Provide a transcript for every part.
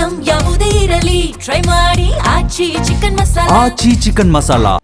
Item ಯಾವುದೇ ಇರಲಿ try ಮಾಡಿ ಆಚಿ ಚಿಕನ್ ಮಸಾಲಾ. ಆಚಿ ಚಿಕನ್ ಮಸಾಲಾ.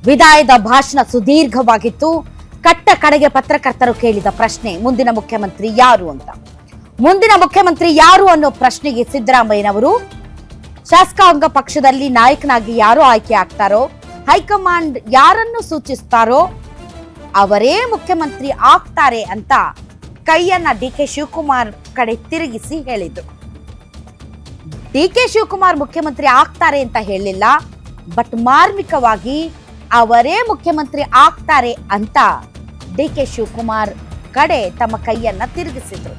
ವಿದಾಯದ ಭಾಷಣ ಸುದೀರ್ಘವಾಗಿತ್ತು. ಕಟ್ಟ ಕಡೆಗೆ ಪತ್ರಕರ್ತರು ಕೇಳಿದ ಪ್ರಶ್ನೆ ಮುಂದಿನ ಮುಖ್ಯಮಂತ್ರಿ ಯಾರು ಅಂತ. ಮುಂದಿನ ಮುಖ್ಯಮಂತ್ರಿ ಯಾರು ಅನ್ನೋ ಪ್ರಶ್ನೆಗೆ ಸಿದ್ದರಾಮಯ್ಯನವರು ಶಾಸಕಾಂಗ ಪಕ್ಷದಲ್ಲಿ ನಾಯಕನಾಗಿ ಯಾರು ಆಯ್ಕೆ ಆಗ್ತಾರೋ, ಹೈಕಮಾಂಡ್ ಯಾರನ್ನು ಸೂಚಿಸ್ತಾರೋ ಅವರೇ ಮುಖ್ಯಮಂತ್ರಿ ಆಗ್ತಾರೆ ಅಂತ ಕೈಯನ್ನ ಡಿ.ಕೆ. ಶಿವಕುಮಾರ್ ಕಡೆ ತಿರುಗಿಸಿ ಹೇಳಿದ್ರು. ಡಿ.ಕೆ. ಶಿವಕುಮಾರ್ ಮುಖ್ಯಮಂತ್ರಿ ಆಗ್ತಾರೆ ಅಂತ ಹೇಳಿಲ್ಲ, ಬಟ್ ಮಾರ್ಮಿಕವಾಗಿ ಅವರೇ ಮುಖ್ಯಮಂತ್ರಿ ಆಗ್ತಾರೆ ಅಂತ ಡಿ.ಕೆ. ಶಿವಕುಮಾರ್ ಕಡೆ ತಮ್ಮ ಕೈಯನ್ನ ತಿರುಗಿಸಿದ್ರು.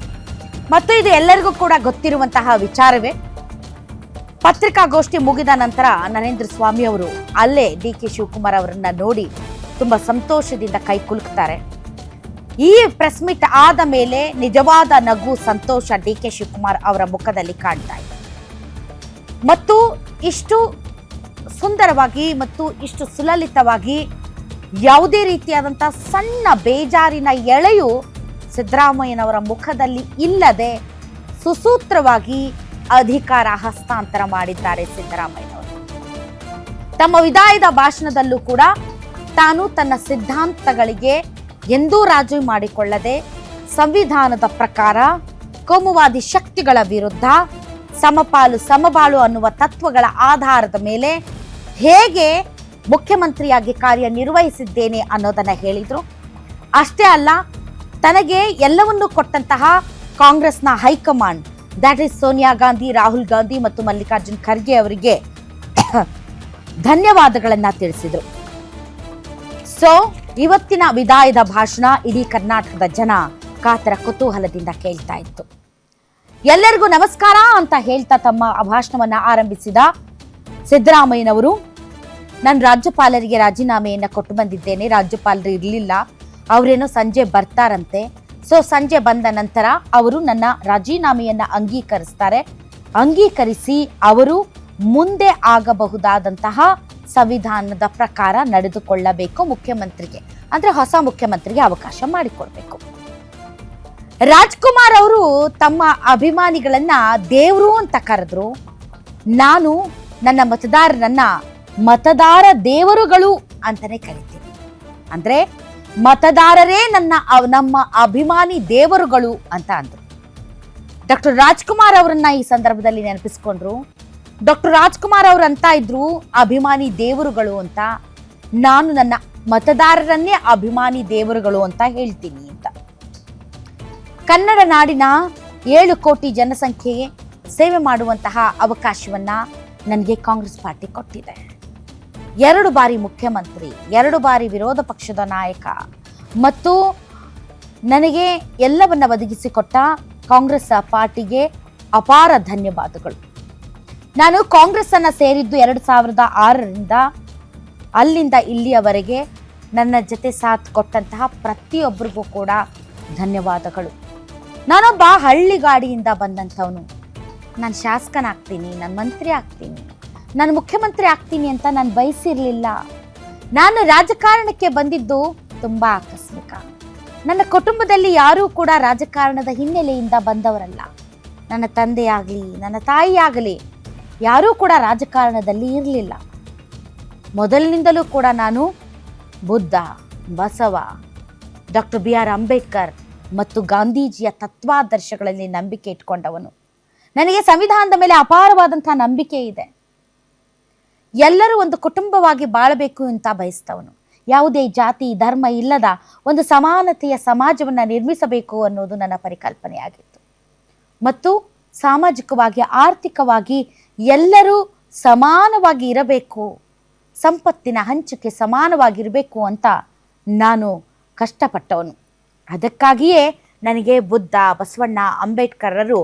ಮತ್ತು ಇದು ಎಲ್ಲರಿಗೂ ಕೂಡ ಗೊತ್ತಿರುವಂತಹ ವಿಚಾರವೇ. ಪತ್ರಿಕಾಗೋಷ್ಠಿ ಮುಗಿದ ನಂತರ ನರೇಂದ್ರ ಸ್ವಾಮಿ ಅವರು ಅಲ್ಲೇ ಡಿ.ಕೆ. ಶಿವಕುಮಾರ್ ಅವರನ್ನ ನೋಡಿ ತುಂಬಾ ಸಂತೋಷದಿಂದ ಕೈ ಕುಲುಕ್ತಾರೆ. ಈ ಪ್ರೆಸ್ ಮೀಟ್ ಆದ ಮೇಲೆ ನಿಜವಾದ ನಗು, ಸಂತೋಷ ಡಿ.ಕೆ. ಶಿವಕುಮಾರ್ ಅವರ ಮುಖದಲ್ಲಿ ಕಾಣ್ತಾ ಇದೆ. ಮತ್ತು ಇಷ್ಟು ಸುಂದರವಾಗಿ ಮತ್ತು ಇಷ್ಟು ಸುಲಲಿತವಾಗಿ ಯಾವುದೇ ರೀತಿಯಾದಂತಹ ಸಣ್ಣ ಬೇಜಾರಿನ ಎಳೆಯು ಸಿದ್ದರಾಮಯ್ಯನವರ ಮುಖದಲ್ಲಿ ಇಲ್ಲದೆ ಸುಸೂತ್ರವಾಗಿ ಅಧಿಕಾರ ಹಸ್ತಾಂತರ ಮಾಡಿದ್ದಾರೆ ಸಿದ್ದರಾಮಯ್ಯನವರು. ತಮ್ಮ ವಿದಾಯದ ಭಾಷಣದಲ್ಲೂ ಕೂಡ ತಾನು ತನ್ನ ಸಿದ್ಧಾಂತಗಳಿಗೆ ಎಂದೂ ರಾಜಿ ಮಾಡಿಕೊಳ್ಳದೆ ಸಂವಿಧಾನದ ಪ್ರಕಾರ ಕೋಮುವಾದಿ ಶಕ್ತಿಗಳ ವಿರುದ್ಧ ಸಮಪಾಲು ಸಮಬಾಳು ಅನ್ನುವ ತತ್ವಗಳ ಆಧಾರದ ಮೇಲೆ ಹೇಗೆ ಮುಖ್ಯಮಂತ್ರಿಯಾಗಿ ಕಾರ್ಯನಿರ್ವಹಿಸಿದ್ದೇನೆ ಅನ್ನೋದನ್ನ ಹೇಳಿದ್ರು. ಅಷ್ಟೇ ಅಲ್ಲ, ತನಗೆ ಎಲ್ಲವನ್ನೂ ಕೊಟ್ಟಂತಹ ಕಾಂಗ್ರೆಸ್ನ high command, that is Sonia Gandhi, Rahul Gandhi ಮತ್ತು ಮಲ್ಲಿಕಾರ್ಜುನ್ ಖರ್ಗೆ ಅವರಿಗೆ ಧನ್ಯವಾದಗಳನ್ನ ತಿಳಿಸಿದ್ರು. ಸೊ ಇವತ್ತಿನ ವಿದಾಯದ ಭಾಷಣ ಇಡೀ ಕರ್ನಾಟಕದ ಜನ ಕಾತರ ಕುತೂಹಲದಿಂದ ಕೇಳ್ತಾ ಇತ್ತು. ಎಲ್ಲರಿಗೂ ನಮಸ್ಕಾರ ಅಂತ ಹೇಳ್ತಾ ತಮ್ಮ ಭಾಷಣವನ್ನ ಆರಂಭಿಸಿದ ಸಿದ್ದರಾಮಯ್ಯನವರು, ನಾನು ರಾಜ್ಯಪಾಲರಿಗೆ ರಾಜೀನಾಮೆಯನ್ನ ಕೊಟ್ಟು ಬಂದಿದ್ದೇನೆ, ರಾಜ್ಯಪಾಲರು ಇರಲಿಲ್ಲ, ಅವರೇನೋ ಸಂಜೆ ಬರ್ತಾರಂತೆ. ಸೊ ಸಂಜೆ ಬಂದ ನಂತರ ಅವರು ನನ್ನ ರಾಜೀನಾಮೆಯನ್ನ ಅಂಗೀಕರಿಸಿ ಅವರು ಮುಂದೆ ಆಗಬಹುದಾದಂತಹ ಸಂವಿಧಾನದ ಪ್ರಕಾರ ನಡೆದುಕೊಳ್ಳಬೇಕು, ಮುಖ್ಯಮಂತ್ರಿಗೆ ಅಂದ್ರೆ ಹೊಸ ಮುಖ್ಯಮಂತ್ರಿಗೆ ಅವಕಾಶ ಮಾಡಿಕೊಡ್ಬೇಕು. ರಾಜ್ಕುಮಾರ್ ಅವರು ತಮ್ಮ ಅಭಿಮಾನಿಗಳನ್ನ ದೇವರು ಅಂತ ಕರೆದ್ರು. ನಾನು ನನ್ನ ಮತದಾರರನ್ನ ಮತದಾರ ದೇವರುಗಳು ಅಂತಾನೆ ಕರಿತೀನಿ. ಅಂದ್ರೆ ಮತದಾರರೇ ನಮ್ಮ ಅಭಿಮಾನಿ ದೇವರುಗಳು ಅಂತ ಅಂದ್ರು. ಡಾಕ್ಟರ್ ರಾಜ್ಕುಮಾರ್ ಅವರನ್ನ ಈ ಸಂದರ್ಭದಲ್ಲಿ ನೆನಪಿಸ್ಕೊಂಡ್ರು. ಡಾಕ್ಟರ್ ರಾಜ್ಕುಮಾರ್ ಅವರು ಅಂತ ಇದ್ರು ಅಭಿಮಾನಿ ದೇವರುಗಳು ಅಂತ, ನಾನು ನನ್ನ ಮತದಾರರನ್ನೇ ಅಭಿಮಾನಿ ದೇವರುಗಳು ಅಂತ ಹೇಳ್ತೀನಿ ಅಂತ. ಕನ್ನಡ ನಾಡಿನ 7 ಕೋಟಿ ಜನಸಂಖ್ಯೆಗೆ ಸೇವೆ ಮಾಡುವಂತಹ ಅವಕಾಶವನ್ನ ನನಗೆ ಕಾಂಗ್ರೆಸ್ ಪಾರ್ಟಿ ಕೊಟ್ಟಿದೆ. 2 ಬಾರಿ ಮುಖ್ಯಮಂತ್ರಿ, 2 ಬಾರಿ ವಿರೋಧ ಪಕ್ಷದ ನಾಯಕ ಮತ್ತು ನನಗೆ ಎಲ್ಲವನ್ನ ಒದಗಿಸಿಕೊಟ್ಟ ಕಾಂಗ್ರೆಸ್ ಪಾರ್ಟಿಗೆ ಅಪಾರ ಧನ್ಯವಾದಗಳು. ನಾನು ಕಾಂಗ್ರೆಸ್ ಅನ್ನ ಸೇರಿದ್ದು 2006ರಿಂದ ಅಲ್ಲಿಂದ ಇಲ್ಲಿಯವರೆಗೆ ನನ್ನ ಜೊತೆ ಸಾಥ್ ಕೊಟ್ಟಂತಹ ಪ್ರತಿಯೊಬ್ಬರಿಗೂ ಕೂಡ ಧನ್ಯವಾದಗಳು. ನಾನೊಬ್ಬ ಹಳ್ಳಿಗಾಡಿಯಿಂದ ಬಂದಂಥವನು. ನಾನು ಶಾಸಕನಾಗ್ತೀನಿ, ನಾನು ಮಂತ್ರಿ ಆಗ್ತೀನಿ, ನಾನು ಮುಖ್ಯಮಂತ್ರಿ ಆಗ್ತೀನಿ ಅಂತ ನಾನು ಬಯಸಿರ್ಲಿಲ್ಲ. ನಾನು ರಾಜಕಾರಣಕ್ಕೆ ಬಂದಿದ್ದು ತುಂಬಾ ಆಕಸ್ಮಿಕ. ನನ್ನ ಕುಟುಂಬದಲ್ಲಿ ಯಾರೂ ಕೂಡ ರಾಜಕಾರಣದ ಹಿನ್ನೆಲೆಯಿಂದ ಬಂದವರಲ್ಲ. ನನ್ನ ತಂದೆಯಾಗಲಿ ನನ್ನ ತಾಯಿಯಾಗಲಿ ಯಾರೂ ಕೂಡ ರಾಜಕಾರಣದಲ್ಲಿ ಇರಲಿಲ್ಲ. ಮೊದಲಿನಿಂದಲೂ ಕೂಡ ನಾನು Buddha, Basava, doctor B R Ambedkar ಮತ್ತು ಗಾಂಧೀಜಿಯ ತತ್ವಾದರ್ಶಗಳಲ್ಲಿ ನಂಬಿಕೆ ಇಟ್ಕೊಂಡವನು. ನನಗೆ ಸಂವಿಧಾನದ ಮೇಲೆ ಅಪಾರವಾದಂತಹ ನಂಬಿಕೆ ಇದೆ. ಎಲ್ಲರೂ ಒಂದು ಕುಟುಂಬವಾಗಿ ಬಾಳಬೇಕು ಅಂತ ಬಯಸ್ತವನು. ಯಾವುದೇ ಜಾತಿ ಧರ್ಮ ಇಲ್ಲದ ಒಂದು ಸಮಾನತೆಯ ಸಮಾಜವನ್ನು ನಿರ್ಮಿಸಬೇಕು ಅನ್ನೋದು ನನ್ನ ಪರಿಕಲ್ಪನೆಯಾಗಿತ್ತು. ಮತ್ತು ಸಾಮಾಜಿಕವಾಗಿ ಆರ್ಥಿಕವಾಗಿ ಎಲ್ಲರೂ ಸಮಾನವಾಗಿ ಇರಬೇಕು, ಸಂಪತ್ತಿನ ಹಂಚಿಕೆ ಸಮಾನವಾಗಿರಬೇಕು ಅಂತ ನಾನು ಕಷ್ಟಪಟ್ಟವನು. ಅದಕ್ಕಾಗಿಯೇ ನನಗೆ ಬುದ್ಧ, ಬಸವಣ್ಣ, ಅಂಬೇಡ್ಕರರು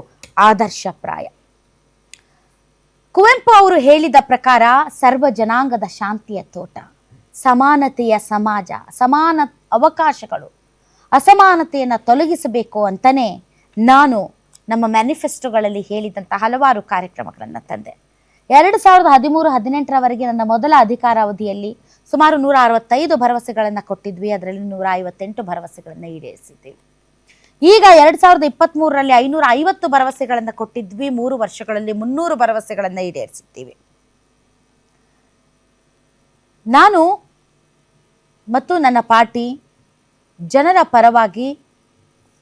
ಆದರ್ಶಪ್ರಾಯ. ಕುವೆಂಪು ಅವರು ಹೇಳಿದ ಪ್ರಕಾರ ಸರ್ವ ಜನಾಂಗದ ಶಾಂತಿಯ ತೋಟ, ಸಮಾನತೆಯ ಸಮಾಜ, ಸಮಾನ ಅವಕಾಶಗಳು, ಅಸಮಾನತೆಯನ್ನು ತೊಲಗಿಸಬೇಕು ಅಂತಲೇ ನಾನು ನಮ್ಮ ಮ್ಯಾನಿಫೆಸ್ಟೋಗಳಲ್ಲಿ ಹೇಳಿದಂಥ ಹಲವಾರು ಕಾರ್ಯಕ್ರಮಗಳನ್ನು ತಂದೆ. 2013-18ರವರೆಗೆ ನನ್ನ ಮೊದಲ ಅಧಿಕಾರಾವಧಿಯಲ್ಲಿ ಸುಮಾರು 165 ಭರವಸೆಗಳನ್ನು ಕೊಟ್ಟಿದ್ವಿ. ಅದರಲ್ಲಿ 158 ಭರವಸೆಗಳನ್ನು ಈಡೇರಿಸಿದ್ದೀವಿ. ಈಗ 2023ರಲ್ಲಿ 550 ಭರವಸೆಗಳನ್ನು ಕೊಟ್ಟಿದ್ವಿ. 3 ವರ್ಷಗಳಲ್ಲಿ 300 ಭರವಸೆಗಳನ್ನು ಈಡೇರಿಸಿದ್ದೀವಿ. ನಾನು ಮತ್ತು ನನ್ನ ಪಾರ್ಟಿ ಜನರ ಪರವಾಗಿ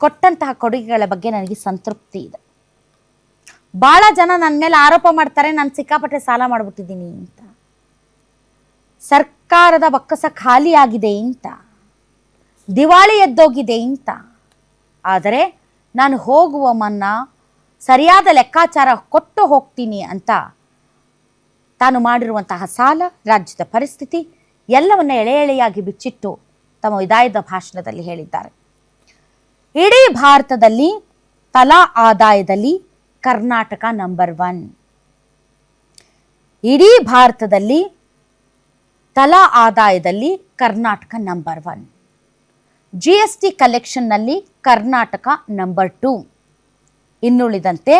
ಕೊಟ್ಟಂತಹ ಕೊಡುಗೆಗಳ ಬಗ್ಗೆ ನನಗೆ ಸಂತೃಪ್ತಿ ಇದೆ. ಭಾಳ ಜನ ನನ್ನ ಮೇಲೆ ಆರೋಪ ಮಾಡ್ತಾರೆ, ನಾನು ಸಿಕ್ಕಾಪಟ್ಟೆ ಸಾಲ ಮಾಡಿಬಿಟ್ಟಿದ್ದೀನಿ ಅಂತ, ಸರ್ಕಾರದ ಬೊಕ್ಕಸ ಖಾಲಿ ಆಗಿದೆ ಅಂತ, ದಿವಾಳಿ ಎದ್ದೋಗಿದೆ ಅಂತ. ಆದರೆ ನಾನು ಹೋಗುವ ಮುನ್ನ ಸರಿಯಾದ ಲೆಕ್ಕಾಚಾರ ಕೊಟ್ಟು ಹೋಗ್ತೀನಿ ಅಂತ ತಾನು ಮಾಡಿರುವಂತಹ ಸಾಲ, ರಾಜ್ಯದ ಪರಿಸ್ಥಿತಿ ಎಲ್ಲವನ್ನ ಎಳೆ ಎಳೆಯಾಗಿ ಬಿಚ್ಚಿಟ್ಟು ತಮ್ಮ ವಿದಾಯದ ಭಾಷಣದಲ್ಲಿ ಹೇಳಿದ್ದಾರೆ. ಇಡೀ ಭಾರತದಲ್ಲಿ ತಲಾ ಆದಾಯದಲ್ಲಿ ಕರ್ನಾಟಕ ನಂಬರ್ 1. ಇಡೀ ಭಾರತದಲ್ಲಿ ತಲಾ ಆದಾಯದಲ್ಲಿ ಕರ್ನಾಟಕ ನಂಬರ್ 1. GST ಕಲೆಕ್ಷನ್ನಲ್ಲಿ ಕರ್ನಾಟಕ ನಂಬರ್ 2. ಇನ್ನುಳಿದಂತೆ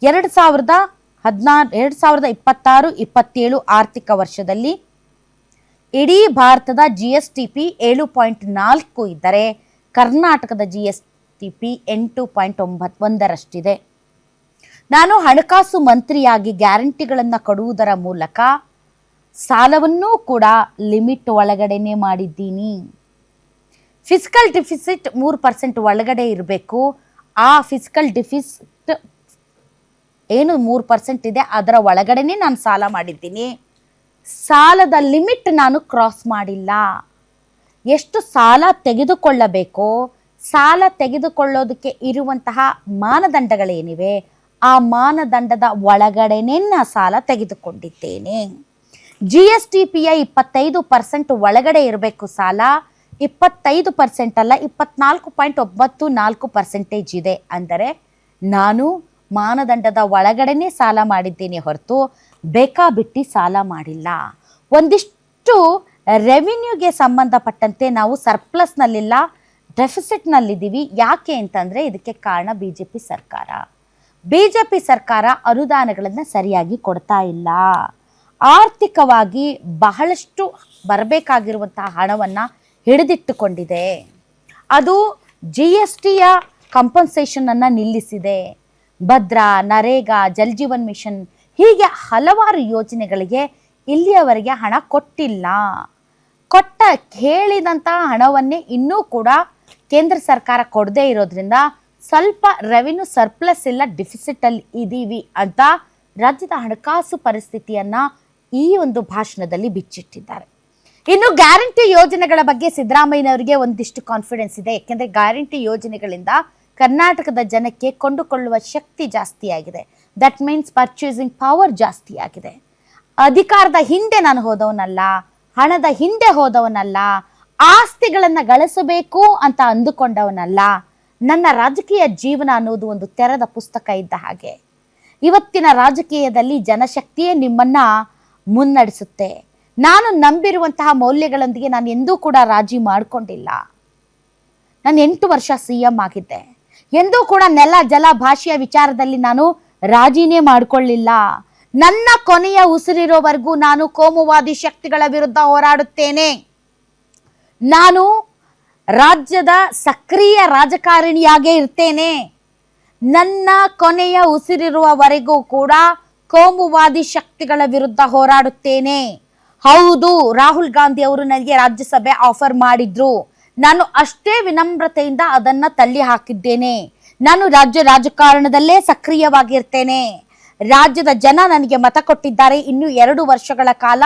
2026-27 ಆರ್ಥಿಕ ವರ್ಷದಲ್ಲಿ ಇಡೀ ಭಾರತದ GSTP 7.4 ಇದ್ದರೆ ಕರ್ನಾಟಕದ GSTP 8.91ರಷ್ಟಿದೆ. ನಾನು ಹಣಕಾಸು ಮಂತ್ರಿಯಾಗಿ ಗ್ಯಾರಂಟಿಗಳನ್ನು ಕೊಡುವುದರ ಮೂಲಕ ಸಾಲವನ್ನೂ ಕೂಡ ಲಿಮಿಟ್ ಒಳಗಡೆನೆ ಮಾಡಿದ್ದೀನಿ. ಫಿಸ್ಕಲ್ ಡಿಫಿಸಿಟ್ 3% ಒಳಗಡೆ ಇರಬೇಕು. ಆ ಫಿಸ್ಕಲ್ ಡಿಫಿಸಿಟ್ ಏನು 3% ಇದೆ ಅದರ ಒಳಗಡೆನೆ ನಾನು ಸಾಲ ಮಾಡಿದ್ದೀನಿ. ಸಾಲದ ಲಿಮಿಟ್ ನಾನು ಕ್ರಾಸ್ ಮಾಡಿಲ್ಲ. ಎಷ್ಟು ಸಾಲ ತೆಗೆದುಕೊಳ್ಳಬೇಕೋ, ಸಾಲ ತೆಗೆದುಕೊಳ್ಳೋದಕ್ಕೆ ಇರುವಂತಹ ಮಾನದಂಡಗಳೇನಿವೆ ಆ ಮಾನದಂಡದ ಒಳಗಡೆನೆ ನಾನು ಸಾಲ ತೆಗೆದುಕೊಂಡಿದ್ದೇನೆ. GSTPಯ 25% ಒಳಗಡೆ ಇರಬೇಕು ಸಾಲ, 25% ಅಲ್ಲ 24.94% ಇದೆ. ಅಂದರೆ ನಾನು ಮಾನದಂಡದ ಒಳಗಡೆನೆ ಸಾಲ ಮಾಡಿದ್ದೇನೆ ಹೊರತು ಬೇಕಾಬಿಟ್ಟಿ ಸಾಲ ಮಾಡಿಲ್ಲ. ಒಂದಿಷ್ಟು ರೆವಿನ್ಯೂಗೆ ಸಂಬಂಧಪಟ್ಟಂತೆ ನಾವು ಸರ್ಪ್ಲಸ್ನಲ್ಲಿಲ್ಲ, ಡೆಫಿಸಿಟ್ನಲ್ಲಿದ್ದೀವಿ. ಯಾಕೆ ಅಂತಂದರೆ ಇದಕ್ಕೆ ಕಾರಣ BJP ಸರ್ಕಾರ ಅನುದಾನಗಳನ್ನು ಸರಿಯಾಗಿ ಕೊಡ್ತಾ ಇಲ್ಲ. ಆರ್ಥಿಕವಾಗಿ ಬಹಳಷ್ಟು ಬರಬೇಕಾಗಿರುವಂತಹ ಹಣವನ್ನು ಹಿಡಿದಿಟ್ಟುಕೊಂಡಿದೆ. ಅದು GSTಯ ಕಂಪನ್ಸೇಷನನ್ನು ನಿಲ್ಲಿಸಿದೆ. ಭದ್ರಾ, ನರೇಗಾ, ಜಲ್ ಜೀವನ್ ಮಿಷನ್ ಹೀಗೆ ಹಲವಾರು ಯೋಜನೆಗಳಿಗೆ ಇಲ್ಲಿಯವರೆಗೆ ಹಣ ಕೊಟ್ಟಿಲ್ಲ. ಹೇಳಿದಂತಹ ಹಣವನ್ನೇ ಇನ್ನೂ ಕೂಡ ಕೇಂದ್ರ ಸರ್ಕಾರ ಕೊಡದೇ ಇರೋದ್ರಿಂದ ಸ್ವಲ್ಪ ರೆವಿನ್ಯೂ ಸರ್ಪ್ಲಸ್ ಇಲ್ಲ, ಡಿಫಿಸಿಟಲ್ಲಿ ಇದ್ದೀವಿ ಅಂತ ರಾಜ್ಯದ ಹಣಕಾಸು ಪರಿಸ್ಥಿತಿಯನ್ನು ಈ ಒಂದು ಭಾಷಣದಲ್ಲಿ ಬಿಚ್ಚಿಟ್ಟಿದ್ದಾರೆ. ಇನ್ನು ಗ್ಯಾರಂಟಿ ಯೋಜನೆಗಳ ಬಗ್ಗೆ ಸಿದ್ದರಾಮಯ್ಯನವರಿಗೆ ಒಂದಿಷ್ಟು ಕಾನ್ಫಿಡೆನ್ಸ್ ಇದೆ. ಯಾಕೆಂದರೆ ಗ್ಯಾರಂಟಿ ಯೋಜನೆಗಳಿಂದ ಕರ್ನಾಟಕದ ಜನಕ್ಕೆ ಕೊಂಡುಕೊಳ್ಳುವ ಶಕ್ತಿ ಜಾಸ್ತಿಯಾಗಿದೆ. ದಟ್ ಮೀನ್ಸ್ ಪರ್ಚೇಸಿಂಗ್ ಪವರ್ ಜಾಸ್ತಿಯಾಗಿದೆ. ಅಧಿಕಾರದ ಹಿಂದೆ ನಾನು ಹೋದವನಲ್ಲ, ಹಣದ ಹಿಂದೆ ಹೋದವನಲ್ಲ, ಆಸ್ತಿಗಳನ್ನು ಗಳಿಸಬೇಕು ಅಂತ ಅಂದುಕೊಂಡವನಲ್ಲ. ನನ್ನ ರಾಜಕೀಯ ಜೀವನ ಅನ್ನೋದು ಒಂದು ತೆರೆದ ಪುಸ್ತಕ ಇದ್ದ ಹಾಗೆ. ಇವತ್ತಿನ ರಾಜಕೀಯದಲ್ಲಿ ಜನಶಕ್ತಿಯೇ ನಿಮ್ಮನ್ನ ಮುನ್ನಡೆಸುತ್ತೆ. ನಾನು ನಂಬಿರುವಂತಹ ಮೌಲ್ಯಗಳೊಂದಿಗೆ ನಾನು ಎಂದೂ ಕೂಡ ರಾಜಿ ಮಾಡಿಕೊಂಡಿಲ್ಲ. ನಾನು 8 ವರ್ಷ CM ಆಗಿದ್ದೆ. ಎಂದೂ ಕೂಡ ನೆಲ, ಜಲ, ಭಾಷೆಯ ವಿಚಾರದಲ್ಲಿ ನಾನು ರಾಜಿನೇ ಮಾಡಿಕೊಳ್ಳಿಲ್ಲ. ನನ್ನ ಕೊನೆಯ ಉಸಿರಿರೋವರೆಗೂ ನಾನು ಕೋಮುವಾದಿ ಶಕ್ತಿಗಳ ವಿರುದ್ಧ ಹೋರಾಡುತ್ತೇನೆ. ನಾನು ರಾಜ್ಯದ ಸಕ್ರಿಯ ರಾಜಕಾರಣಿಯಾಗೇ ಇರ್ತೇನೆ. ನನ್ನ ಕೊನೆಯ ಉಸಿರಿರುವವರೆಗೂ ಕೂಡ ಕೋಮುವಾದಿ ಶಕ್ತಿಗಳ ವಿರುದ್ಧ ಹೋರಾಡುತ್ತೇನೆ. ಹೌದು, ರಾಹುಲ್ ಗಾಂಧಿ ಅವರು ನನಗೆ ರಾಜ್ಯಸಭೆ ಆಫರ್ ಮಾಡಿದ್ರು. ನಾನು ಅಷ್ಟೇ ವಿನಮ್ರತೆಯಿಂದ ಅದನ್ನ ತಳ್ಳಿ ಹಾಕಿದ್ದೇನೆ. ನಾನು ರಾಜಕಾರಣದಲ್ಲೇ ಸಕ್ರಿಯವಾಗಿರ್ತೇನೆ. ರಾಜ್ಯದ ಜನ ನನಗೆ ಮತ ಕೊಟ್ಟಿದ್ದಾರೆ. ಇನ್ನು 2 ವರ್ಷಗಳ ಕಾಲ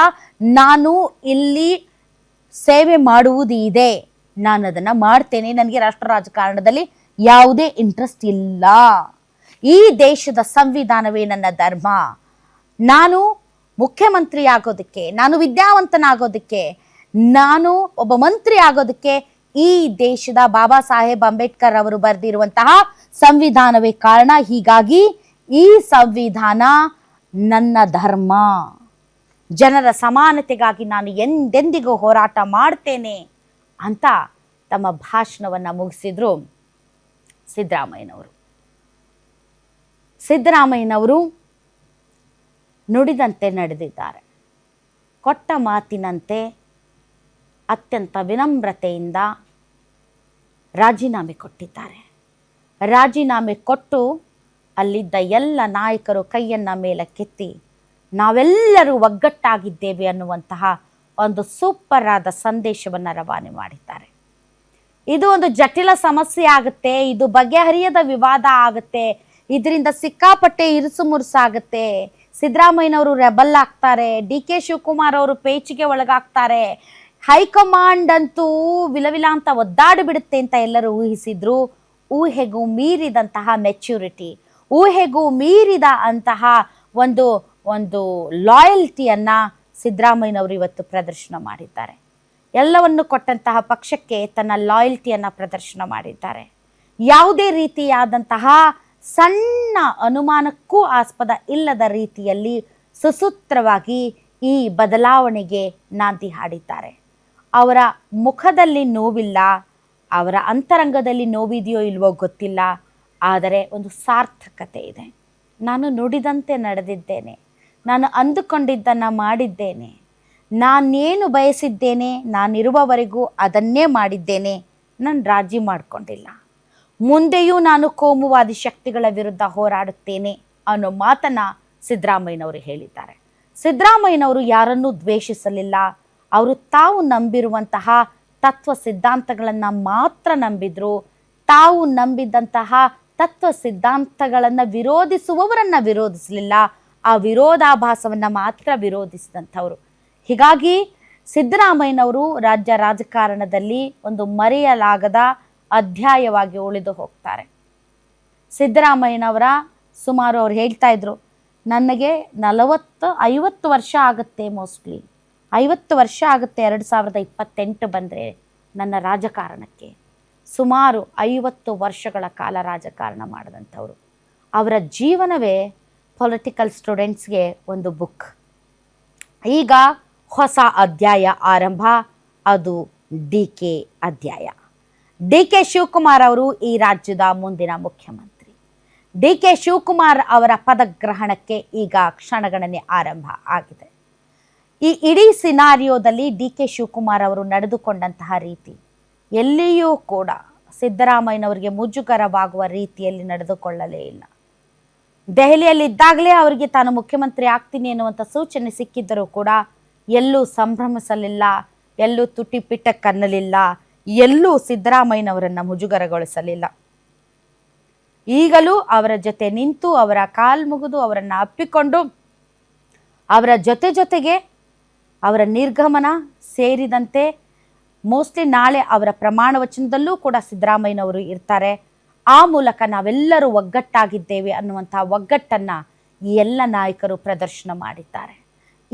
ನಾನು ಇಲ್ಲಿ ಸೇವೆ ಮಾಡುವುದು ಇದೆ, ನಾನು ಅದನ್ನು ಮಾಡ್ತೇನೆ. ನನಗೆ ರಾಷ್ಟ್ರ ರಾಜಕಾರಣದಲ್ಲಿ ಯಾವುದೇ ಇಂಟ್ರೆಸ್ಟ್ ಇಲ್ಲ. ಈ ದೇಶದ ಸಂವಿಧಾನವೇ ನನ್ನ ಧರ್ಮ. ನಾನು ಮುಖ್ಯಮಂತ್ರಿ ಆಗೋದಕ್ಕೆ, ನಾನು ವಿದ್ಯಾವಂತನಾಗೋದಕ್ಕೆ, ನಾನು ಒಬ್ಬ ಮಂತ್ರಿ ಆಗೋದಕ್ಕೆ ಈ ದೇಶದ ಬಾಬಾ ಸಾಹೇಬ್ ಅಂಬೇಡ್ಕರ್ ಅವರು ಬರೆದಿರುವಂತಹ ಸಂವಿಧಾನವೇ ಕಾರಣ. ಹೀಗಾಗಿ ಈ ಸಂವಿಧಾನ ನನ್ನ ಧರ್ಮ. ಜನರ ಸಮಾನತೆಗಾಗಿ ನಾನು ಎಂದೆಂದಿಗೂ ಹೋರಾಟ ಮಾಡ್ತೇನೆ ಅಂತ ತಮ್ಮ ಭಾಷಣವನ್ನು ಮುಗಿಸಿದ್ರು ಸಿದ್ದರಾಮಯ್ಯನವರು. ಸಿದ್ದರಾಮಯ್ಯನವರು ನುಡಿದಂತೆ ನಡೆದಿದ್ದಾರೆ. ಕೊಟ್ಟ ಮಾತಿನಂತೆ ಅತ್ಯಂತ ವಿನಮ್ರತೆಯಿಂದ ರಾಜೀನಾಮೆ ಕೊಟ್ಟಿದ್ದಾರೆ. ರಾಜೀನಾಮೆ ಕೊಟ್ಟು ಅಲ್ಲಿದ್ದ ಎಲ್ಲ ನಾಯಕರು ಕೈಯನ್ನು ಮೇಲಕ್ಕೆತ್ತಿ ನಾವೆಲ್ಲರೂ ಒಗ್ಗಟ್ಟಾಗಿದ್ದೇವೆ ಅನ್ನುವಂತಹ ಒಂದು ಸೂಪರ್ ಆದ ಸಂದೇಶವನ್ನು ರವಾನೆ ಮಾಡಿದ್ದಾರೆ. ಇದು ಒಂದು ಜಟಿಲ ಸಮಸ್ಯೆ ಆಗುತ್ತೆ, ಇದು ಬಗೆಹರಿಯದ ವಿವಾದ ಆಗುತ್ತೆ, ಇದರಿಂದ ಸಿಕ್ಕಾಪಟ್ಟೆ ಇರುಸು ಮುರುಸಾಗುತ್ತೆ. ಸಿದ್ದರಾಮಯ್ಯನವರು ರೆಬಲ್ ಆಗ್ತಾರೆ, ಡಿ.ಕೆ. ಶಿವಕುಮಾರ್ ಅವರು ಪೇಚಿಗೆ ಒಳಗಾಗ್ತಾರೆ, ಹೈಕಮಾಂಡ್ ಅಂತೂ ವಿಲವಿಲ ಅಂತ ಒದ್ದಾಡಿ ಬಿಡುತ್ತೆ ಅಂತ ಎಲ್ಲರೂ ಊಹಿಸಿದ್ರು. ಊಹೆಗೂ ಮೀರಿದಂತಹ ಮೆಚ್ಯೂರಿಟಿ, ಊಹೆಗೂ ಮೀರಿದ ಅಂತಹ ಒಂದು ಒಂದು ಲಾಯಲ್ಟಿಯನ್ನು ಸಿದ್ದರಾಮಯ್ಯನವರು ಇವತ್ತು ಪ್ರದರ್ಶನ ಮಾಡಿದ್ದಾರೆ. ಎಲ್ಲವನ್ನು ಕೊಟ್ಟಂತಹ ಪಕ್ಷಕ್ಕೆ ತನ್ನ ಲಾಯಲ್ಟಿಯನ್ನು ಪ್ರದರ್ಶನ ಮಾಡಿದ್ದಾರೆ. ಯಾವುದೇ ರೀತಿಯಾದಂತಹ ಸಣ್ಣ ಅನುಮಾನಕ್ಕೂ ಆಸ್ಪದ ಇಲ್ಲದ ರೀತಿಯಲ್ಲಿ ಸುಸೂತ್ರವಾಗಿ ಈ ಬದಲಾವಣೆಗೆ ನಾಂದಿ ಹಾಡಿದ್ದಾರೆ. ಅವರ ಮುಖದಲ್ಲಿ ನೋವಿಲ್ಲ, ಅವರ ಅಂತರಂಗದಲ್ಲಿ ನೋವಿದೆಯೋ ಇಲ್ವೋ ಗೊತ್ತಿಲ್ಲ, ಆದರೆ ಒಂದು ಸಾರ್ಥಕತೆ ಇದೆ. ನಾನು ನುಡಿದಂತೆ ನಡೆದಿದ್ದೇನೆ, ನಾನು ಅಂದುಕೊಂಡಿದ್ದನ್ನು ಮಾಡಿದ್ದೇನೆ, ನಾನೇನು ಬಯಸಿದ್ದೇನೆ ನಾನಿರುವವರೆಗೂ ಅದನ್ನೇ ಮಾಡಿದ್ದೇನೆ, ನಾನು ರಾಜಿ ಮಾಡಿಕೊಂಡಿಲ್ಲ, ಮುಂದೆಯೂ ನಾನು ಕೋಮುವಾದಿ ಶಕ್ತಿಗಳ ವಿರುದ್ಧ ಹೋರಾಡುತ್ತೇನೆ ಅನ್ನೋ ಮಾತನ್ನು ಸಿದ್ದರಾಮಯ್ಯನವರು ಹೇಳಿದ್ದಾರೆ. ಸಿದ್ದರಾಮಯ್ಯನವರು ಯಾರನ್ನೂ ದ್ವೇಷಿಸಲಿಲ್ಲ. ಅವರು ತಾವು ನಂಬಿರುವಂತಹ ತತ್ವ ಸಿದ್ಧಾಂತಗಳನ್ನು ಮಾತ್ರ ನಂಬಿದ್ರು. ತಾವು ನಂಬಿದ್ದಂತಹ ತತ್ವ ಸಿದ್ಧಾಂತಗಳನ್ನು ವಿರೋಧಿಸುವವರನ್ನು ವಿರೋಧಿಸಲಿಲ್ಲ, ಆ ವಿರೋಧಾಭಾಸವನ್ನು ಮಾತ್ರ ವಿರೋಧಿಸಿದಂಥವರು. ಹೀಗಾಗಿ ಸಿದ್ದರಾಮಯ್ಯನವರು ರಾಜ್ಯ ರಾಜಕಾರಣದಲ್ಲಿ ಒಂದು ಮರೆಯಲಾಗದ ಅಧ್ಯಾಯವಾಗಿ ಉಳಿದು ಹೋಗ್ತಾರೆ. ಸಿದ್ದರಾಮಯ್ಯನವರ ಸುಮಾರು ಅವ್ರು ಹೇಳ್ತಾ ಇದ್ರು, ನನಗೆ 50 ವರ್ಷ ಆಗುತ್ತೆ, ಮೋಸ್ಟ್ಲಿ 50 ವರ್ಷ ಆಗುತ್ತೆ 2028 ಬಂದರೆ ನನ್ನ ರಾಜಕಾರಣಕ್ಕೆ. ಸುಮಾರು 50 ವರ್ಷಗಳ ಕಾಲ ರಾಜಕಾರಣ ಮಾಡಿದಂಥವ್ರು. ಅವರ ಜೀವನವೇ ಪೊಲಿಟಿಕಲ್ ಸ್ಟೂಡೆಂಟ್ಸ್ಗೆ ಒಂದು ಬುಕ್. ಈಗ ಹೊಸ ಅಧ್ಯಾಯ ಆರಂಭ, ಅದು ಡಿ.ಕೆ. ಅಧ್ಯಾಯ. ಡಿ.ಕೆ. ಶಿವಕುಮಾರ್ ಅವರು ಈ ರಾಜ್ಯದ ಮುಂದಿನ ಮುಖ್ಯಮಂತ್ರಿ. ಡಿ.ಕೆ. ಶಿವಕುಮಾರ್ ಅವರ ಪದಗ್ರಹಣಕ್ಕೆ ಈಗ ಕ್ಷಣಗಣನೆ ಆರಂಭ ಆಗಿದೆ. ಈ ಇಡೀ ಸಿನಾರಿಯೋದಲ್ಲಿ ಡಿ.ಕೆ. ಶಿವಕುಮಾರ್ ಅವರು ನಡೆದುಕೊಂಡಂತಹ ರೀತಿ ಎಲ್ಲಿಯೂ ಕೂಡ ಸಿದ್ದರಾಮಯ್ಯನವರಿಗೆ ಮುಜುಗರವಾಗುವ ರೀತಿಯಲ್ಲಿ ನಡೆದುಕೊಳ್ಳಲೇ ಇಲ್ಲ. ದೆಹಲಿಯಲ್ಲಿದ್ದಾಗಲೇ ಅವರಿಗೆ ತಾನು ಮುಖ್ಯಮಂತ್ರಿ ಆಗ್ತೀನಿ ಎನ್ನುವಂಥ ಸೂಚನೆ ಸಿಕ್ಕಿದ್ದರೂ ಕೂಡ ಎಲ್ಲೂ ಸಂಭ್ರಮಿಸಲಿಲ್ಲ, ಎಲ್ಲೂ ತುಟಿ ಪಿಟ್ಟಕ್ಕನ್ನಲಿಲ್ಲ, ಎಲ್ಲೂ ಸಿದ್ದರಾಮಯ್ಯನವರನ್ನು ಮುಜುಗರಗೊಳಿಸಲಿಲ್ಲ. ಈಗಲೂ ಅವರ ಜೊತೆ ನಿಂತು, ಅವರ ಕಾಲು ಮುಗಿದು, ಅವರನ್ನು ಅಪ್ಪಿಕೊಂಡು, ಅವರ ಜೊತೆಗೆ ಅವರ ನಿರ್ಗಮನ ಸೇರಿದಂತೆ ಮೋಸ್ಟ್ಲಿ ನಾಳೆ ಅವರ ಪ್ರಮಾಣ ವಚನದಲ್ಲೂ ಕೂಡ ಸಿದ್ದರಾಮಯ್ಯನವರು ಇರ್ತಾರೆ. ಆ ಮೂಲಕ ನಾವೆಲ್ಲರೂ ಒಗ್ಗಟ್ಟಾಗಿದ್ದೇವೆ ಅನ್ನುವಂಥ ಒಗ್ಗಟ್ಟನ್ನು ಈ ಎಲ್ಲ ನಾಯಕರು ಪ್ರದರ್ಶನ ಮಾಡಿದ್ದಾರೆ.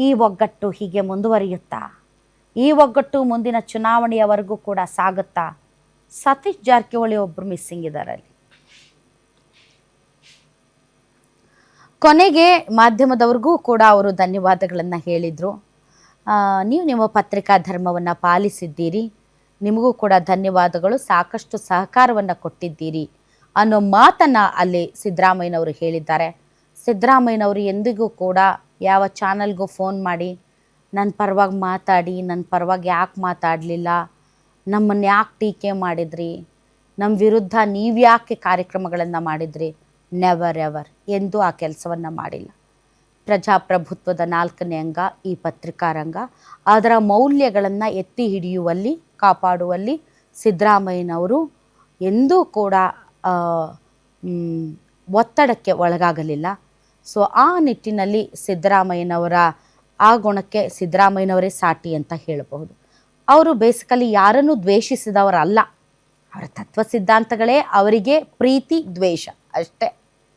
ಈ ಒಗ್ಗಟ್ಟು ಹೀಗೆ ಮುಂದುವರಿಯುತ್ತಾ, ಈ ಒಗ್ಗಟ್ಟು ಮುಂದಿನ ಚುನಾವಣೆಯವರೆಗೂ ಕೂಡ ಸಾಗುತ್ತಾ? ಸತೀಶ್ ಜಾರಕಿಹೊಳಿ ಒಬ್ಬರು ಮಿಸ್ಸಿಂಗ್ ಇದ್ದಾರೆ ಅಲ್ಲಿ. ಕೊನೆಗೆ ಮಾಧ್ಯಮದವ್ರಿಗೂ ಕೂಡ ಅವರು ಧನ್ಯವಾದಗಳನ್ನು ಹೇಳಿದರು. ನೀವು ನಿಮ್ಮ ಪತ್ರಿಕಾ ಧರ್ಮವನ್ನು ಪಾಲಿಸಿದ್ದೀರಿ, ನಿಮಗೂ ಕೂಡ ಧನ್ಯವಾದಗಳು, ಸಾಕಷ್ಟು ಸಹಕಾರವನ್ನು ಕೊಟ್ಟಿದ್ದೀರಿ ಅನ್ನೋ ಮಾತನ್ನು ಅಲ್ಲಿ ಸಿದ್ದರಾಮಯ್ಯನವರು ಹೇಳಿದ್ದಾರೆ. ಸಿದ್ದರಾಮಯ್ಯನವರು ಎಂದಿಗೂ ಕೂಡ ಯಾವ ಚಾನಲ್ಗೂ ಫೋನ್ ಮಾಡಿ ನನ್ನ ಪರವಾಗಿ ಮಾತಾಡಿ, ನನ್ನ ಪರವಾಗಿ ಯಾಕೆ ಮಾತಾಡಲಿಲ್ಲ, ನಮ್ಮನ್ನು ಯಾಕೆ ಟೀಕೆ ಮಾಡಿದ್ರಿ, ನಮ್ಮ ವಿರುದ್ಧ ನೀವು ಯಾಕೆ ಕಾರ್ಯಕ್ರಮಗಳನ್ನು ಮಾಡಿದ್ರಿ, ನೆವರ್ ಎವರ್ ಎಂದೂ ಆ ಕೆಲಸವನ್ನು ಮಾಡಿಲ್ಲ. ಪ್ರಜಾಪ್ರಭುತ್ವದ 4ನೇ ಅಂಗ ಈ ಪತ್ರಿಕಾ ರಂಗ. ಅದರ ಮೌಲ್ಯಗಳನ್ನು ಎತ್ತಿ ಹಿಡಿಯುವಲ್ಲಿ, ಕಾಪಾಡುವಲ್ಲಿ ಸಿದ್ದರಾಮಯ್ಯನವರು ಎಂದೂ ಕೂಡ ಒತ್ತಡಕ್ಕೆ ಒಳಗಾಗಲಿಲ್ಲ. ಸೊ ಆ ನಿಟ್ಟಿನಲ್ಲಿ ಸಿದ್ದರಾಮಯ್ಯನವರ ಆ ಗುಣಕ್ಕೆ ಸಿದ್ದರಾಮಯ್ಯನವರೇ ಸಾಟಿ ಅಂತ ಹೇಳಬಹುದು. ಅವರು ಬೇಸಿಕಲಿ ಯಾರನ್ನು ದ್ವೇಷಿಸಿದವರಲ್ಲ. ಅವರ ತತ್ವ ಸಿದ್ಧಾಂತಗಳೇ ಅವರಿಗೆ ಪ್ರೀತಿ ದ್ವೇಷ ಅಷ್ಟೇ.